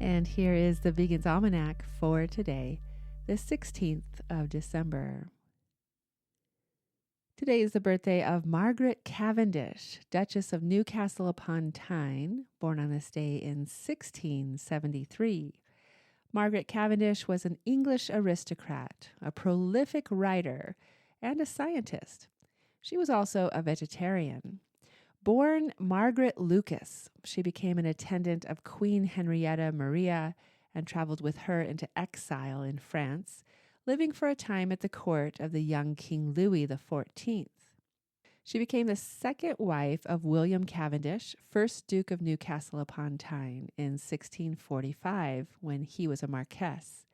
And here is the Vegan's Almanac for today, the 16th of December. Today is the birthday of Margaret Cavendish, Duchess of Newcastle-upon-Tyne, born on this day in 1673. Margaret Cavendish was an English aristocrat, a prolific writer, and a scientist. She was also a vegetarian. Born Margaret Lucas, she became an attendant of Queen Henrietta Maria and traveled with her into exile in France, living for a time at the court of the young King Louis XIV. She became the second wife of William Cavendish, 1st Duke of Newcastle-upon-Tyne, in 1645, when he was a marquess.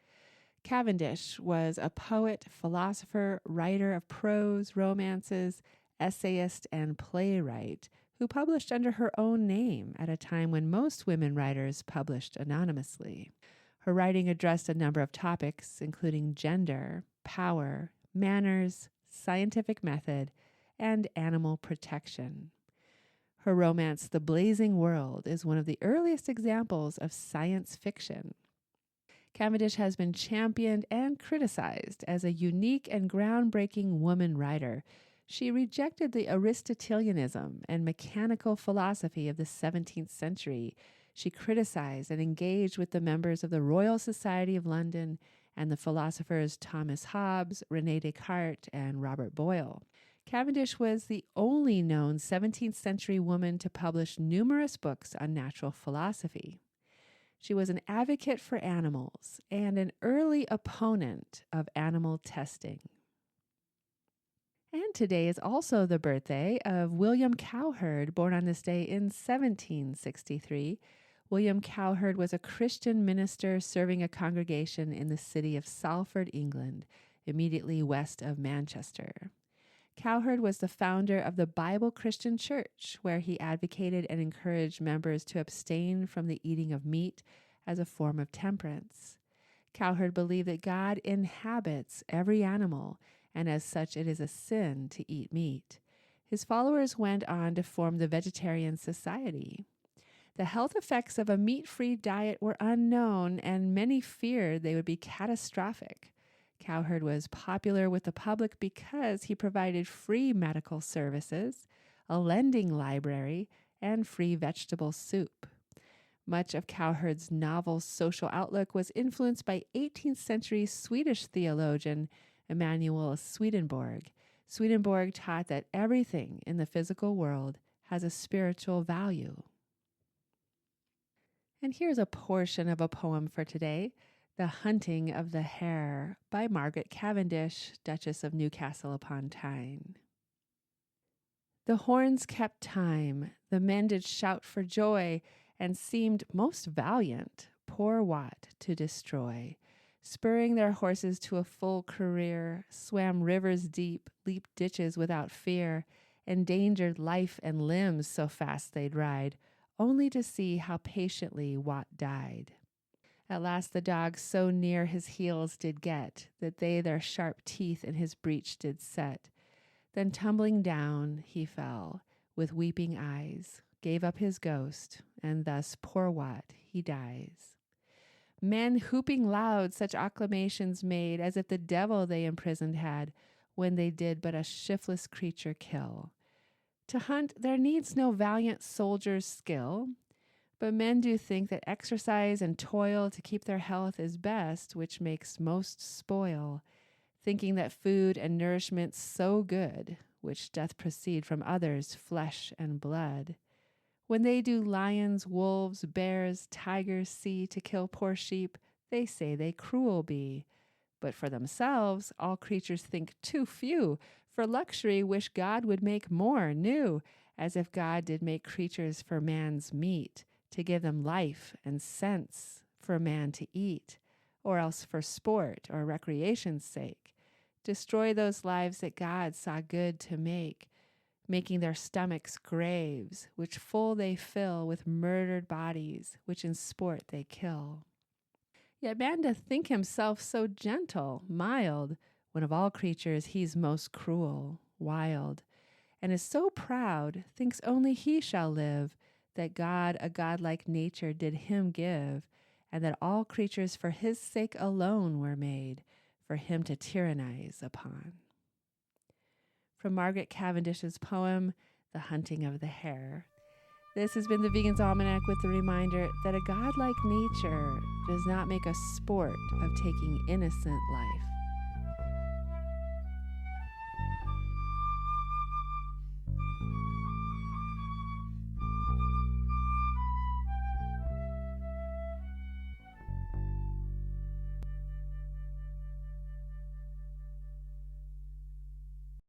Cavendish was a poet, philosopher, writer of prose, romances, essayist, and playwright who published under her own name at a time when most women writers published anonymously. Her writing addressed a number of topics, including gender, power, manners, scientific method, and animal protection. Her romance, The Blazing World, is one of the earliest examples of science fiction. Cavendish has been championed and criticized as a unique and groundbreaking woman writer. She rejected the Aristotelianism and mechanical philosophy of the 17th century. She criticized and engaged with the members of the Royal Society of London and the philosophers Thomas Hobbes, René Descartes, and Robert Boyle. Cavendish was the only known 17th century woman to publish numerous books on natural philosophy. She was an advocate for animals and an early opponent of animal testing. And today is also the birthday of William Cowherd, born on this day in 1763. William Cowherd was a Christian minister serving a congregation in the city of Salford, England, immediately west of Manchester. Cowherd was the founder of the Bible Christian Church, where he advocated and encouraged members to abstain from the eating of meat as a form of temperance. Cowherd believed that God inhabits every animal, and as such it is a sin to eat meat. His followers went on to form the Vegetarian Society. The health effects of a meat-free diet were unknown, and many feared they would be catastrophic. Cowherd was popular with the public because he provided free medical services, a lending library, and free vegetable soup. Much of Cowherd's novel social outlook was influenced by 18th century Swedish theologian Emanuel Swedenborg. Swedenborg taught that everything in the physical world has a spiritual value. And here's a portion of a poem for today, The Hunting of the Hare by Margaret Cavendish, Duchess of Newcastle-upon-Tyne. The horns kept time, the men did shout for joy, and seemed most valiant, poor Wat to destroy. Spurring their horses to a full career, swam rivers deep, leaped ditches without fear, endangered life and limbs so fast they'd ride, only to see how patiently Wat died. At last the dogs so near his heels did get, that they their sharp teeth in his breech did set. Then tumbling down he fell, with weeping eyes, gave up his ghost, and thus poor Wat he dies. Men whooping loud such acclamations made, as if the devil they imprisoned had, when they did but a shiftless creature kill. To hunt there needs no valiant soldier's skill, but men do think that exercise and toil to keep their health is best, which makes most spoil, thinking that food and nourishment so good, which doth proceed from others' flesh and blood. When they do lions, wolves, bears, tigers see to kill poor sheep, they say they cruel be. But for themselves all creatures think too few, for luxury wish God would make more new, as if God did make creatures for man's meat, to give them life and sense for man to eat, or else for sport or recreation's sake. Destroy those lives that God saw good to make, making their stomachs graves, which full they fill with murdered bodies, which in sport they kill. Yet man doth think himself so gentle, mild, when of all creatures he's most cruel, wild, and is so proud, thinks only he shall live, that God a godlike nature did him give, and that all creatures for his sake alone were made, for him to tyrannize upon. From Margaret Cavendish's poem, The Hunting of the Hare. This has been the Vegan's Almanac with the reminder that a godlike nature does not make a sport of taking innocent life.